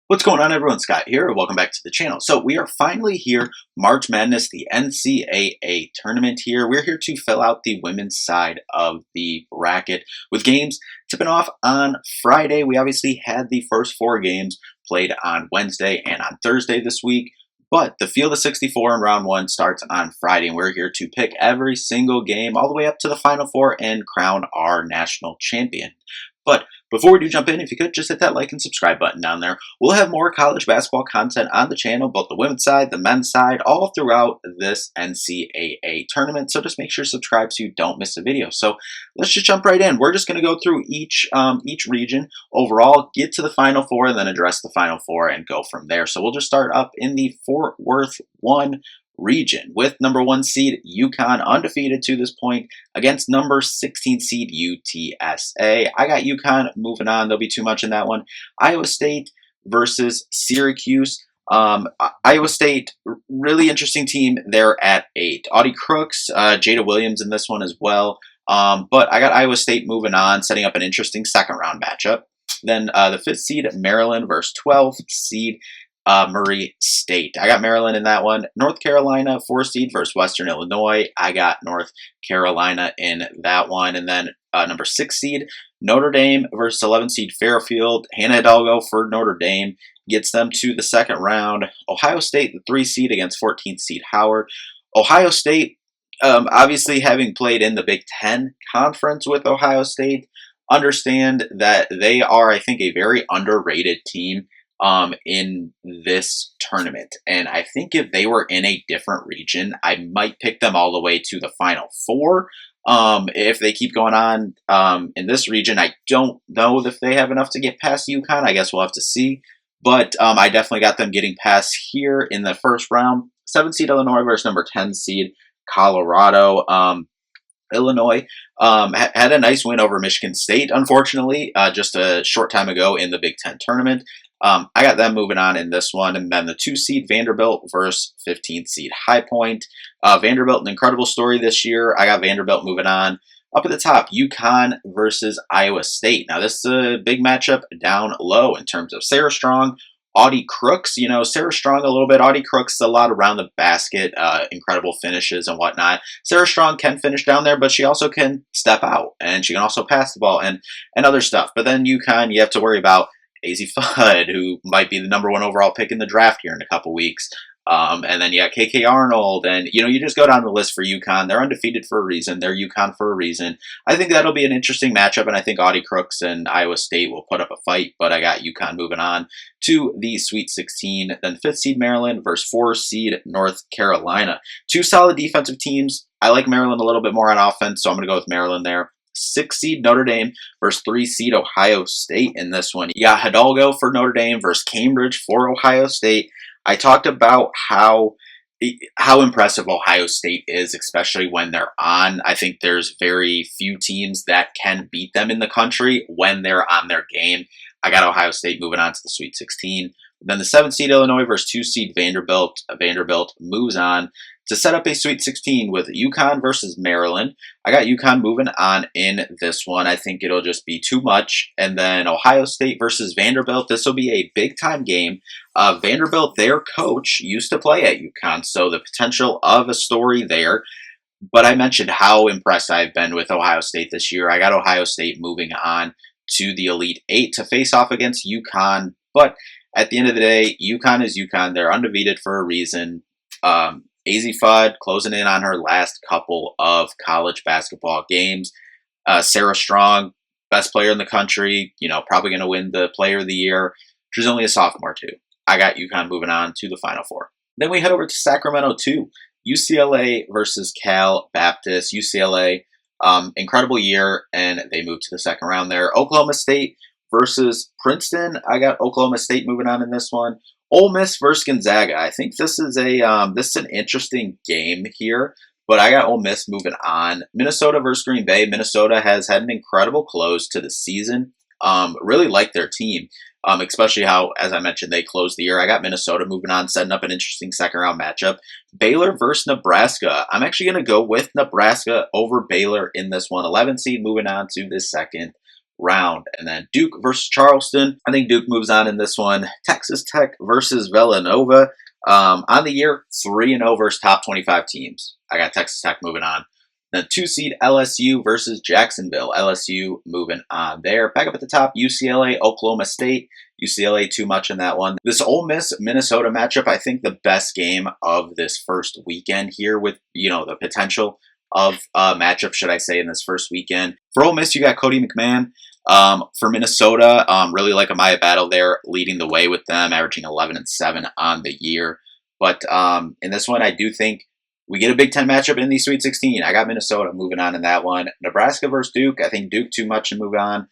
What's going on, everyone? Scott here. Welcome back to the channel. So we are finally here, March Madness, the NCAA tournament here. We're here to fill out the women's side of the bracket with games tipping off on Friday. We obviously had the first four games played on Wednesday and on Thursday this week, but the field of 64 in round one starts on Friday, and we're here to pick every single game all the way up to the Final Four and crown our national champion. But before we do jump in, if you could just hit that like and subscribe button down there. We'll have more college basketball content on the channel, both the women's side, the men's side, all throughout this NCAA tournament. So just make sure to subscribe so you don't miss a video. So let's just jump right in. We're just going to go through each region overall, get to the Final Four, and then address the Final Four and go from there. So we'll just start up in the Fort Worth 1 region with number 1 seed UConn, undefeated to this point, against number 16 seed UTSA. I got UConn moving on. There'll be too much in that one. Iowa State versus Syracuse. Iowa State, really interesting team. They're at 8. Audie Crooks, Jada Williams in this one as well. But I got Iowa State moving on, setting up an interesting second round matchup. Then the 5th seed Maryland versus 12th seed Murray State. I got Maryland in that one. North Carolina, 4 seed versus Western Illinois. I got North Carolina in that one. And then number 6 seed Notre Dame versus 11 seed Fairfield. Hannah Hidalgo for Notre Dame gets them to the second round. Ohio State, the 3 seed against 14th seed Howard. Ohio State, obviously having played in the Big Ten Conference with Ohio State, understand that they are, I think, a very underrated team in this tournament. And I think if they were in a different region, I might pick them all the way to the Final Four. If they keep going on in this region, I don't know if they have enough to get past UConn. I guess we'll have to see. But I definitely got them getting past here in the first round. 7 seed Illinois versus number 10 seed Colorado. Illinois had a nice win over Michigan State, unfortunately, just a short time ago in the Big Ten tournament. I got them moving on in this one. And then the 2 seed Vanderbilt versus 15th seed High Point. Vanderbilt, an incredible story this year. I got Vanderbilt moving on. Up at the top, UConn versus Iowa State. Now, this is a big matchup down low in terms of Sarah Strong, Audie Crooks. You know, Sarah Strong a little bit. Audie Crooks a lot around the basket, incredible finishes and whatnot. Sarah Strong can finish down there, but she also can step out, and she can also pass the ball and other stuff. But then UConn, you have to worry about AZ Fudd, who might be the number 1 overall pick in the draft here in a couple weeks. And then you got KK Arnold, and you just go down the list for UConn. They're undefeated for a reason. They're UConn for a reason. I think that'll be an interesting matchup, and I think Audie Crooks and Iowa State will put up a fight, but I got UConn moving on to the Sweet 16. Then 5th seed Maryland versus 4 seed North Carolina. 2 solid defensive teams. I like Maryland a little bit more on offense, so I'm going to go with Maryland there. 6 seed Notre Dame versus 3 seed Ohio State in this one. You got Hidalgo for Notre Dame versus Cambridge for Ohio State. I talked about how impressive Ohio State is, especially when they're on. I think there's very few teams that can beat them in the country when they're on their game. I got Ohio State moving on to the Sweet 16. Then the 7 seed Illinois versus 2 seed Vanderbilt. Vanderbilt moves on to set up a Sweet 16 with UConn versus Maryland. I got UConn moving on in this one. I think it'll just be too much. And then Ohio State versus Vanderbilt. This will be a big-time game. Vanderbilt, their coach, used to play at UConn, so the potential of a story there. But I mentioned how impressed I've been with Ohio State this year. I got Ohio State moving on to the Elite 8 to face off against UConn. But at the end of the day, UConn is UConn. They're undefeated for a reason. AZ Fudd closing in on her last couple of college basketball games. Sarah Strong, best player in the country, probably going to win the player of the year. She's only a sophomore too. I got UConn moving on to the Final Four. Then we head over to Sacramento 2. UCLA versus Cal Baptist. UCLA, incredible year, and they moved to the second round there. Oklahoma State versus Princeton. I got Oklahoma State moving on in this one. Ole Miss versus Gonzaga. I think this is an interesting game here, but I got Ole Miss moving on. Minnesota versus Green Bay. Minnesota has had an incredible close to the season. Really like their team, especially how, as I mentioned, they closed the year. I got Minnesota moving on, setting up an interesting second round matchup. Baylor versus Nebraska. I'm actually going to go with Nebraska over Baylor in this one. 11 seed moving on to this second round. And then Duke versus Charleston. I think Duke moves on in this one. Texas Tech versus Villanova. On the year, 3-0 versus top 25 teams. I got Texas Tech moving on. Then 2-seed LSU versus Jacksonville. LSU moving on there. Back up at the top, UCLA, Oklahoma State. UCLA too much in that one. This Ole Miss Minnesota matchup, I think the best game of this first weekend here with, the potential of matchup, should I say, in this first weekend. For Ole Miss, you got Cody McMahon. For Minnesota, really like a Maya Battle there, leading the way with them, averaging 11-7 on the year. But in this one, I do think we get a Big Ten matchup in the Sweet 16. I got Minnesota moving on in that one. Nebraska versus Duke. I think Duke too much to move on.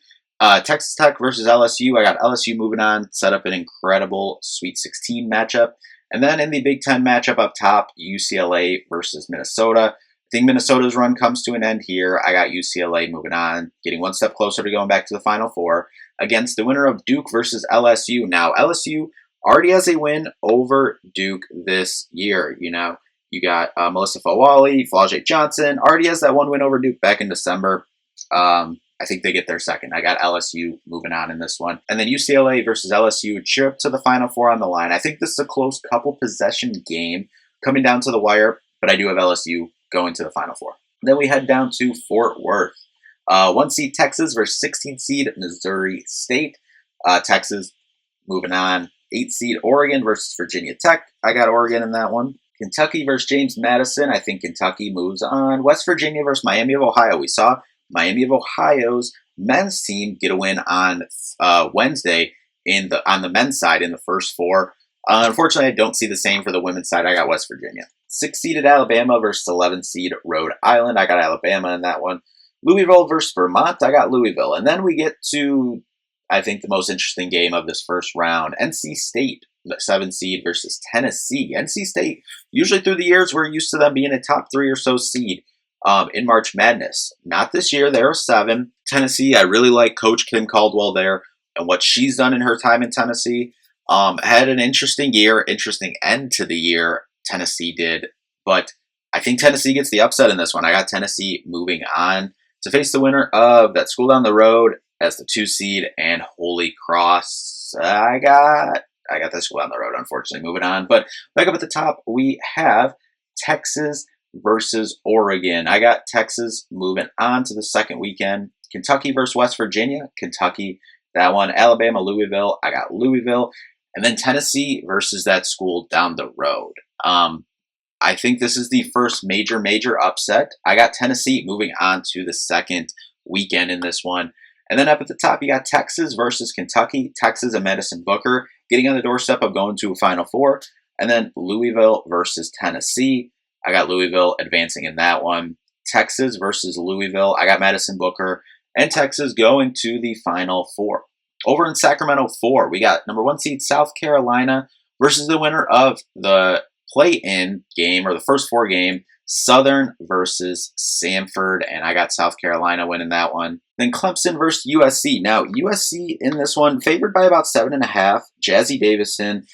Texas Tech versus LSU. I got LSU moving on. Set up an incredible Sweet 16 matchup. And then in the Big Ten matchup up top, UCLA versus Minnesota. I think Minnesota's run comes to an end here. I got UCLA moving on, getting one step closer to going back to the Final Four against the winner of Duke versus LSU. Now, LSU already has a win over Duke this year. You got Melissa Fawali, Flau'jae Johnson, already has that one win over Duke back in December. I think they get their second. I got LSU moving on in this one. And then UCLA versus LSU, trip to the Final Four on the line. I think this is a close couple possession game coming down to the wire, but I do have LSU going to the Final Four. Then we head down to Fort Worth. 1-seed Texas versus 16-seed Missouri State. Texas moving on. 8-seed Oregon versus Virginia Tech. I got Oregon in that one. Kentucky versus James Madison. I think Kentucky moves on. West Virginia versus Miami of Ohio. We saw Miami of Ohio's men's team get a win on Wednesday on the men's side in the first four. Unfortunately, I don't see the same for the women's side. I got West Virginia. 6-seeded Alabama versus 11-seed Rhode Island. I got Alabama in that one. Louisville versus Vermont. I got Louisville. And then we get to, I think, the most interesting game of this first round. NC State, the 7-seed versus Tennessee. NC State, usually through the years, we're used to them being a top 3 or so seed in March Madness. Not this year. They're a 7. Tennessee, I really like Coach Kim Caldwell there and what she's done in her time in Tennessee. Had an interesting year, interesting end to the year, Tennessee did. But I think Tennessee gets the upset in this one. I got Tennessee moving on to face the winner of that school down the road as the 2-seed and Holy Cross. I got that school down the road, unfortunately, moving on. But back up at the top, we have Texas versus Oregon. I got Texas moving on to the second weekend. Kentucky versus West Virginia. Kentucky, that one. Alabama, Louisville. I got Louisville. And then Tennessee versus that school down the road. I think this is the first major upset. I got Tennessee moving on to the second weekend in this one. And then up at the top, you got Texas versus Kentucky. Texas and Madison Booker getting on the doorstep of going to a Final Four. And then Louisville versus Tennessee. I got Louisville advancing in that one. Texas versus Louisville. I got Madison Booker and Texas going to the Final Four. Over in Sacramento 4, we got number 1 seed South Carolina versus the winner of the play-in game, or the first 4 game, Southern versus Samford, and I got South Carolina winning that one. Then Clemson versus USC. Now, USC in this one, favored by about 7.5. Jazzy Davison,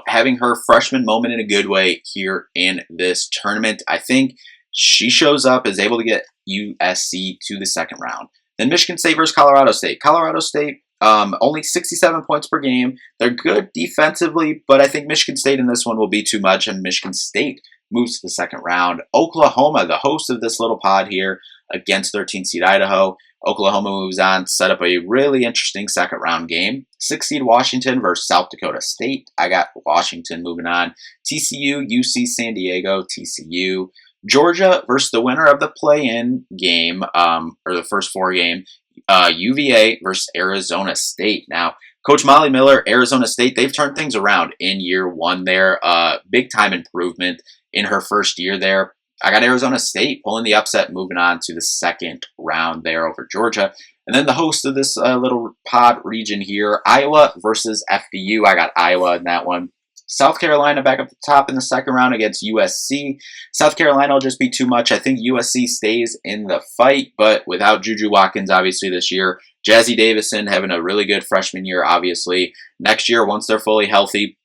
having her freshman moment in a good way here in this tournament. I think she shows up, is able to get USC to the second round. Then Michigan State versus Colorado State. Colorado State, only 67 points per game. They're good defensively, but I think Michigan State in this one will be too much, and Michigan State moves to the second round. Oklahoma, the host of this little pod here, against 13-seed Idaho. Oklahoma moves on, set up a really interesting second round game. 6-seed Washington versus South Dakota State. I got Washington moving on. TCU, UC San Diego, TCU. Georgia versus the winner of the play-in game, or the first 4 game, UVA versus Arizona State. Now, Coach Molly Miller, Arizona State, they've turned things around in year 1 there. Big time improvement in her first year there. I got Arizona State pulling the upset, moving on to the second round there over Georgia. And then the host of this little pod region here, Iowa versus FDU. I got Iowa in that one. South Carolina back up the top in the second round against USC. South Carolina will just be too much. I think USC stays in the fight, but without Juju Watkins, obviously, this year. Jazzy Davison having a really good freshman year, obviously. Next year, once they're fully healthy,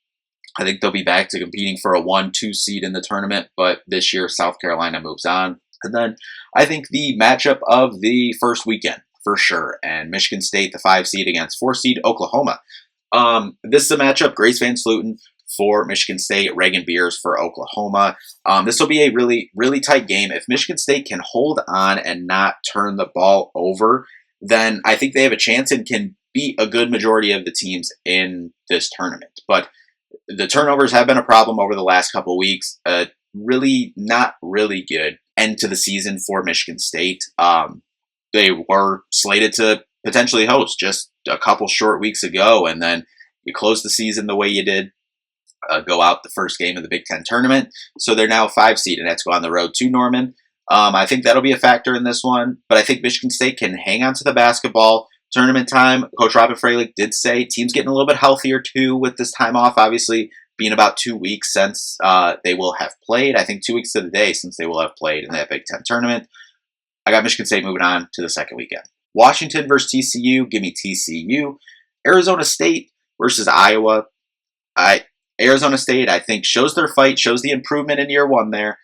I think they'll be back to competing for a 1-2 seed in the tournament, but this year, South Carolina moves on. And then I think the matchup of the first weekend, for sure. And Michigan State, the 5 seed against 4 seed Oklahoma. This is a matchup. Grace Van Sluten for Michigan State, Reagan Beers for Oklahoma. This will be a really, really tight game. If Michigan State can hold on and not turn the ball over, then I think they have a chance and can beat a good majority of the teams in this tournament. But the turnovers have been a problem over the last couple weeks. Really not really good end to the season for Michigan State. They were slated to potentially host just a couple short weeks ago, and then you close the season the way you did, go out the first game of the Big Ten tournament. So they're now a 5 seed and have to go on the road to Norman. I think that'll be a factor in this one, but I think Michigan State can hang on to the basketball. Tournament time, Coach Robin Freilich did say teams getting a little bit healthier too with this time off, obviously being about 2 weeks since they will have played. I think 2 weeks to the day since they will have played in that Big Ten tournament. I got Michigan State moving on to the second weekend. Washington versus TCU. Give me TCU. Arizona State versus Iowa. Arizona State, I think, shows their fight, shows the improvement in year one there.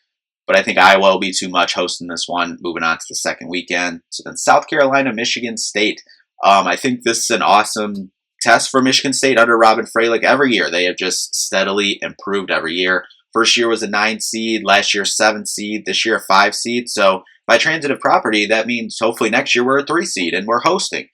But I think Iowa will be too much hosting this one, moving on to the second weekend. So then South Carolina, Michigan State. I think this is an awesome test for Michigan State under Robin Freilich. Every year, they have just steadily improved every year. First year was a 9 seed, last year 7 seed, this year a 5 seed. So by transitive property, that means hopefully next year we're a 3 seed and we're hosting.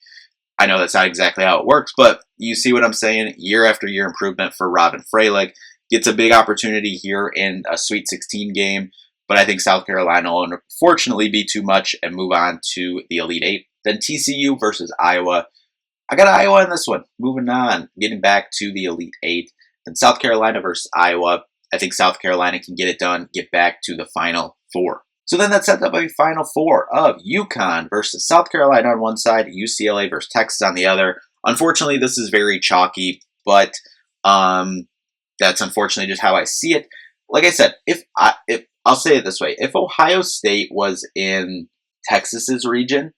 I know that's not exactly how it works, but you see what I'm saying? Year after year improvement for Robin Freilich. Gets a big opportunity here in a Sweet 16 game, but I think South Carolina will unfortunately be too much and move on to the Elite 8. Then TCU versus Iowa. I got Iowa in this one. Moving on, getting back to the Elite 8. Then South Carolina versus Iowa. I think South Carolina can get it done, get back to the Final Four. So then that sets up a Final Four of UConn versus South Carolina on one side, UCLA versus Texas on the other. Unfortunately, this is very chalky, but that's unfortunately just how I see it. Like I said, if I'll say it this way, if Ohio State was in Texas's region,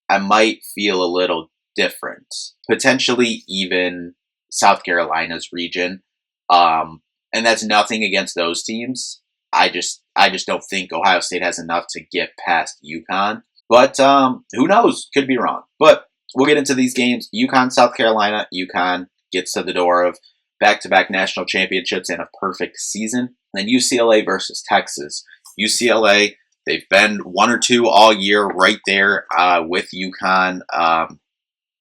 I might feel a little different. Potentially even South Carolina's region. And that's nothing against those teams. I just don't think Ohio State has enough to get past UConn. But who knows? Could be wrong. But we'll get into these games. UConn, South Carolina. UConn gets to the door of back-to-back national championships and a perfect season. And then UCLA versus Texas. UCLA, they've been 1 or 2 all year right there with UConn.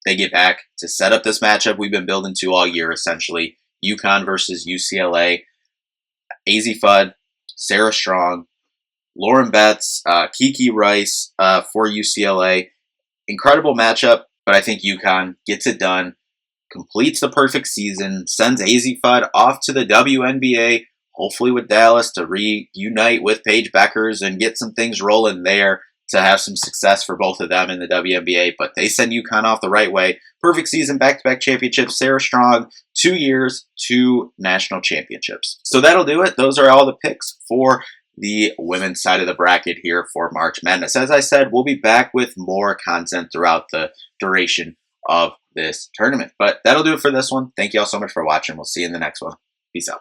They get back to set up this matchup we've been building to all year, essentially. UConn versus UCLA. AZ Fudd, Sarah Strong, Lauren Betts, Kiki Rice for UCLA. Incredible matchup, but I think UConn gets it done, completes the perfect season, sends AZ Fudd off to the WNBA, hopefully with Dallas to reunite with Paige Beckers and get some things rolling there to have some success for both of them in the WNBA. But they send UConn off the right way. Perfect season, back-to-back championships. Sarah Strong, 2 years, 2 national championships. So that'll do it. Those are all the picks for the women's side of the bracket here for March Madness. As I said, we'll be back with more content throughout the duration of this tournament. But that'll do it for this one. Thank you all so much for watching. We'll see you in the next one. Peace out.